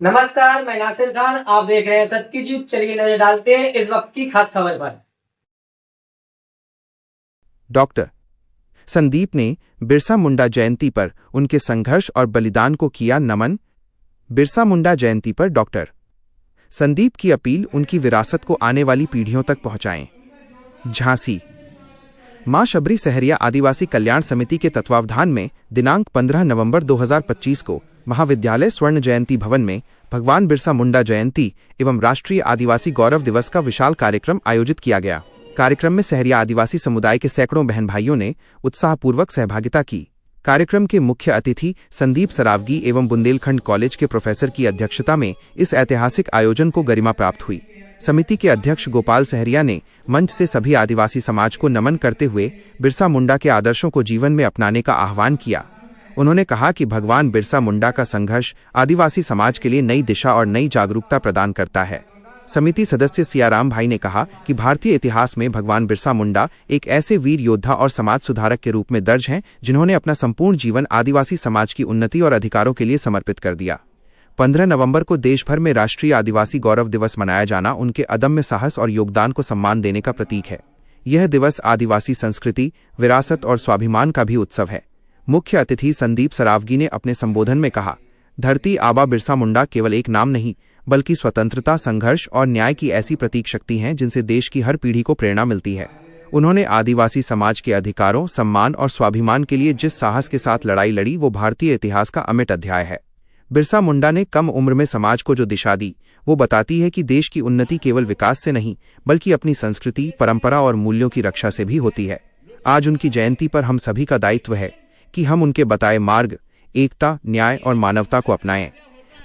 नमस्कार, मैं नासिर खान। आप देख रहे हैं सत्य की जीत। चलिए नजर डालते हैं इस वक्त की खास खबर पर। डॉक्टर संदीप ने बिरसा मुंडा जयंती पर उनके संघर्ष और बलिदान को किया नमन। बिरसा मुंडा जयंती पर डॉक्टर संदीप की अपील, उनकी विरासत को आने वाली पीढ़ियों तक पहुंचाएं। झांसी मां शबरी सहरिया आदिवासी कल्याण समिति के तत्वावधान में दिनांक 15 नवंबर 2025 को महाविद्यालय स्वर्ण जयंती भवन में भगवान बिरसा मुंडा जयंती एवं राष्ट्रीय आदिवासी गौरव दिवस का विशाल कार्यक्रम आयोजित किया गया। कार्यक्रम में सहरिया आदिवासी समुदाय के सैकड़ों बहन भाइयों ने उत्साहपूर्वक सहभागिता की। कार्यक्रम के मुख्य अतिथि संदीप सरावगी एवं बुंदेलखंड कॉलेज के प्रोफेसर की अध्यक्षता में इस ऐतिहासिक आयोजन को गरिमा प्राप्त हुई। समिति के अध्यक्ष गोपाल सहरिया ने मंच से सभी आदिवासी समाज को नमन करते हुए बिरसा मुंडा के आदर्शों को जीवन में अपनाने का आह्वान किया। उन्होंने कहा कि भगवान बिरसा मुंडा का संघर्ष आदिवासी समाज के लिए नई दिशा और नई जागरूकता प्रदान करता है। समिति सदस्य सियाराम भाई ने कहा कि भारतीय इतिहास में भगवान बिरसा मुंडा एक ऐसे वीर योद्धा और समाज सुधारक के रूप में दर्ज हैं जिन्होंने अपना संपूर्ण जीवन आदिवासी समाज की उन्नति और अधिकारों के लिए समर्पित कर दिया। 15 नवंबर को देश भर में राष्ट्रीय आदिवासी गौरव दिवस मनाया जाना उनके अदम्य साहस और योगदान को सम्मान देने का प्रतीक है। यह दिवस आदिवासी संस्कृति, विरासत और स्वाभिमान का भी उत्सव है। मुख्य अतिथि संदीप सरावगी ने अपने संबोधन में कहा, धरती आबा बिरसा मुंडा केवल एक नाम नहीं, बल्कि स्वतंत्रता, संघर्ष और न्याय की ऐसी प्रतीक शक्ति हैं जिनसे देश की हर पीढ़ी को प्रेरणा मिलती है। उन्होंने आदिवासी समाज के अधिकारों, सम्मान और स्वाभिमान के लिए जिस साहस के साथ लड़ाई लड़ी, वो भारतीय इतिहास का अमिट अध्याय है। बिरसा मुंडा ने कम उम्र में समाज को जो दिशा दी, वो बताती है कि देश की उन्नति केवल विकास से नहीं, बल्कि अपनी संस्कृति, परंपरा और मूल्यों की रक्षा से भी होती है। आज उनकी जयंती पर हम सभी का दायित्व है कि हम उनके बताए मार्ग, एकता, न्याय और मानवता को अपनाएं।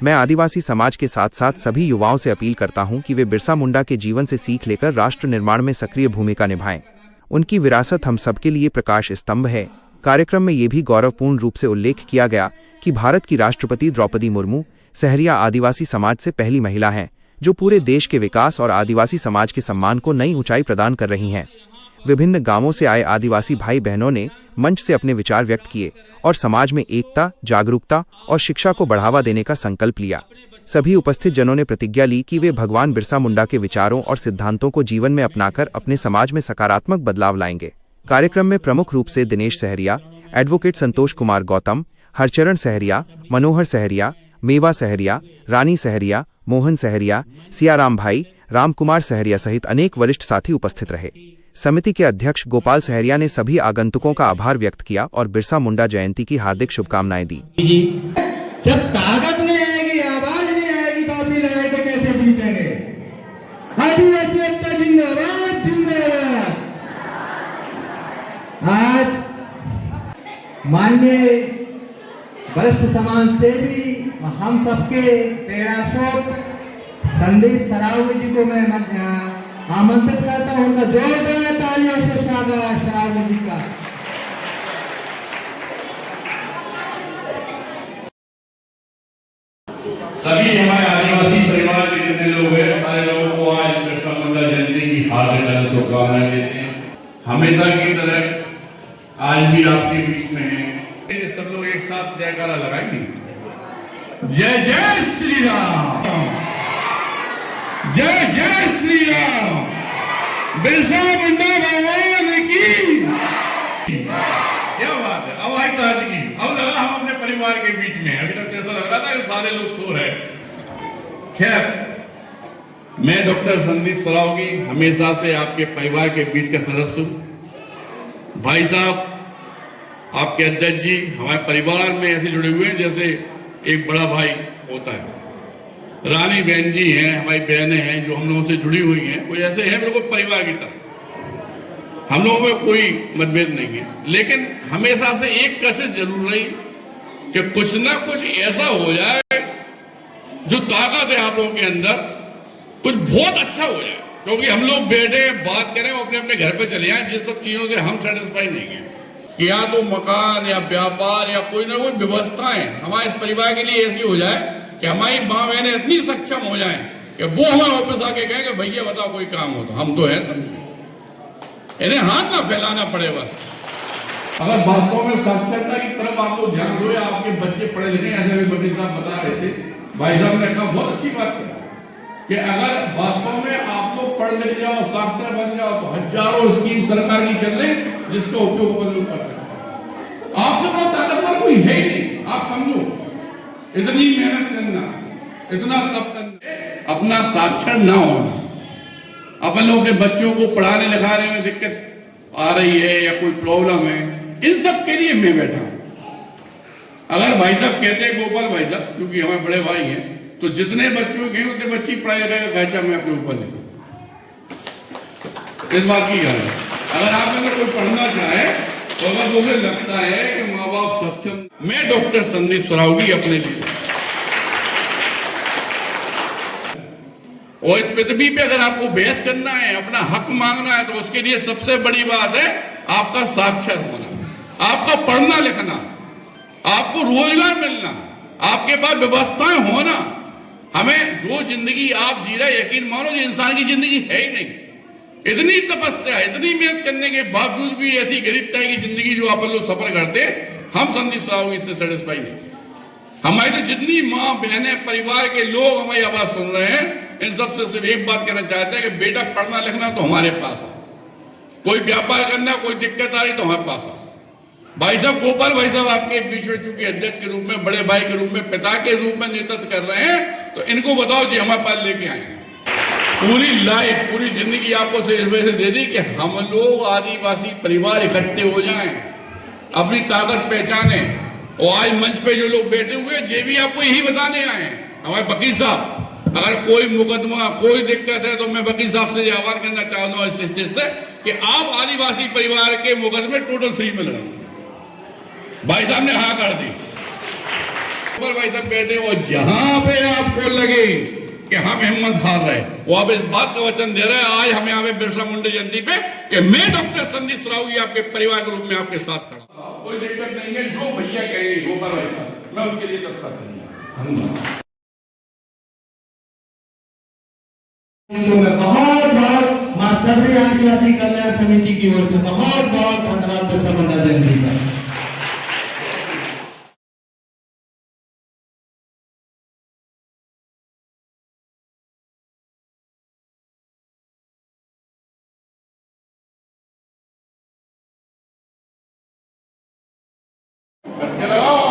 मैं आदिवासी समाज के साथ साथ सभी युवाओं से अपील करता हूं कि वे बिरसा मुंडा के जीवन से सीख लेकर राष्ट्र निर्माण में सक्रिय भूमिका निभाएं। उनकी विरासत हम सबके लिए प्रकाश स्तंभ है। कार्यक्रम में ये भी गौरवपूर्ण रूप से उल्लेख किया गया कि भारत की राष्ट्रपति द्रौपदी मुर्मू सहरिया आदिवासी समाज से पहली महिला हैं जो पूरे देश के विकास और आदिवासी समाज के सम्मान को नई ऊंचाई प्रदान कर रही हैं। विभिन्न गांवों से आए आदिवासी भाई बहनों ने मंच से अपने विचार व्यक्त किए और समाज में एकता, जागरूकता और शिक्षा को बढ़ावा देने का संकल्प लिया। सभी उपस्थित जनों ने प्रतिज्ञा ली कि वे भगवान बिरसा मुंडा के विचारों और सिद्धांतों को जीवन में अपनाकर अपने समाज में सकारात्मक बदलाव लाएंगे। कार्यक्रम में प्रमुख रूप से दिनेश सहरिया, एडवोकेट संतोष कुमार गौतम, हरचरण सहरिया, मनोहर सहरिया, मेवा सहरिया, रानी सहरिया, मोहन सहरिया, सियाराम भाई, रामकुमार सहरिया सहित अनेक वरिष्ठ साथी उपस्थित रहे। समिति के अध्यक्ष गोपाल सहरिया ने सभी आगंतुकों का आभार व्यक्त किया और बिरसा मुंडा जयंती की हार्दिक शुभकामनाएं दी। जब ताकत नहीं आएगी, आवाज नहीं आएगी, तो अपनी लड़ाई को कैसे जीतेंगे? आदिवासी एकता जिंदाबाद, जिंदाबाद। आज माननीय वरिष्ठ समाज सेवी हम सबके प्रेरणा स्रोत संदीप सरावगी जी को मैं आमंत्रित करता हूं। उनका जोरदार तालियों से स्वागत है सरावगी जी का। सभी हमारे आदिवासी परिवार के जितने लोग हैं, सारे लोगों को आज बिरसा मुंडा जयंती की हार्दिक शुभकामनाएं देते हैं। हमेशा की तरह आज भी आपके बीच में हैं। सब लोग एक साथ जयकारा लगाएंगे। जय जय श्री राम, जय जय श्री राम, बिरसा मुंडा भगवान की। क्या बात है, अब आई ताजगी, अब लगा हम अपने परिवार के बीच में। अभी तक ऐसा लग रहा था कि सारे लोग सो रहे। खैर, मैं डॉक्टर संदीप सरावगी हमेशा से आपके परिवार के बीच का सदस्य हूं। भाई साहब, आपके अध्यक्ष जी हमारे परिवार में ऐसे जुड़े हुए हैं जैसे एक बड़ा भाई होता है। रानी बहन जी हैं, हमारी बहनें हैं जो हम लोगों से जुड़ी हुई हैं, कोई ऐसे हैं बिल्कुल परिवार की तरह। हम लोगों में कोई मतभेद नहीं है, लेकिन हमेशा से एक कोशिश जरूर रही कि कुछ ना कुछ ऐसा हो जाए जो ताकत है आप लोगों के अंदर, कुछ बहुत अच्छा हो जाए। क्योंकि हम लोग बैठे बात करें और अपने अपने घर पे चले जाएं, जिस सब चीजों से हम सेटिस्फाई नहीं है। या तो मकान या व्यापार या कोई ना कोई व्यवस्थाएं हमारे इस परिवार के लिए ऐसी हो जाए कि हमारी माँ बहनें इतनी सक्षम हो जाएं कि वो हमारे ऑफिस आके कहें कि भैया बताओ कोई काम हो तो हम तो हैं सब। इन्हें हाथ ना फैलाना पड़े बस। अगर वास्तव में साक्षरता की तरफ आप लोग ध्यान दो, आपके बच्चे पढ़े लिखे, ऐसे भी बड़ी साहब बता रहे थे भाई साहब ने कहा बहुत अच्छी बात की कि अगर वास्तव में आप लोग पढ़ लिख जाओ, साक्षर बन जाओ, तो हजारों स्कीम सरकार की चल रही जिसका उपयोग अपन लोग कर सकते हैं। आपसे बड़ा ताकतवर कोई है ही नहीं। आप समझो, इतनी मेहनत करना, इतना तप करना, अपना साक्षर ना होना, अपन लोग अपने बच्चों को पढ़ाने लिखाने में दिक्कत आ रही है या कोई प्रॉब्लम है, इन सब के लिए मैं बैठा हूं। अगर भाई साहब कहते हैं, गोपाल भाई साहब क्योंकि हमारे बड़े भाई हैं, तो जितने बच्चों के उतने बच्ची पढ़ाई लिखाई का खर्चा मैं अपने ऊपर ले, इस बात की गल है। अगर आप अगर कोई पढ़ना चाहे तो अगर मुझे लगता है कि माँ बाप सक्षम, मैं डॉक्टर संदीप सरावगी अपने लिए, और इस पृथ्वी पे अगर आपको बहस करना है, अपना हक मांगना है, तो उसके लिए सबसे बड़ी बात है आपका साक्षर होना, आपका पढ़ना लिखना, आपको रोजगार मिलना, आपके पास व्यवस्थाएं होना। हमें जो जिंदगी आप जी रहे, यकीन मानो ये इंसान की जिंदगी है ही नहीं। इतनी तपस्या, इतनी मेहनत करने के बावजूद भी ऐसी गरीबता की जिंदगी जो आप लोग सफर करते, हम संदीप साहब इससे सेटिस्फाई नहीं। हमारी तो जितनी माँ बहनें, परिवार के लोग हमारी आवाज सुन रहे हैं, इन सबसे सिर्फ एक बात कहना चाहते हैं कि बेटा पढ़ना लिखना तो हमारे पास है, कोई व्यापार करना, कोई दिक्कत आ रही तो हमारे पास है। भाई साहब, गोपाल भाई साहब आपके बीच में चूंकि अध्यक्ष के रूप में, बड़े भाई के रूप में, पिता के रूप में नेतृत्व कर रहे हैं, तो इनको बताओ जी हमारे पास लेके आए। पूरी लाइफ, पूरी जिंदगी आपको से इस वजह से दे दी कि हम लोग आदिवासी परिवार इकट्ठे हो जाएं, अपनी ताकत पहचाने। और आज मंच पे जो लोग बैठे हुए, ये भी आपको यही बताने आए हैं। हमारे वकील साहब, अगर कोई मुकदमा, कोई दिक्कत है, तो मैं वकील साहब से आह्वान करना चाहता हूं इस स्टेज से कि आप आदिवासी परिवार के मुकदमे टोटल फ्री में लड़ें। भाई साहब ने हाँ कर दी। भाई साहब कहते हैं, और जहां पे आपको लगे कि हम हिम्मत हार रहे, वो आप इस बात का वचन दे रहे हैं आज हमें यहाँ पे बिरसा मुंडा जयंती पे कि मैं डॉक्टर संदीप सरावगी आपके परिवार के रूप में आपके साथ खड़ा। कोई दिक्कत नहीं है, जो भैया कहेंगे गोपाल भाई साहब, मैं उसके लिए तत्पर करूंगा। तो मैं बहुत बहुत मां सबरी आदिवासी कल्याण समिति की ओर से बहुत बहुत धन्यवाद बिरसा मुंडा जयंती का। बस के लगाओ,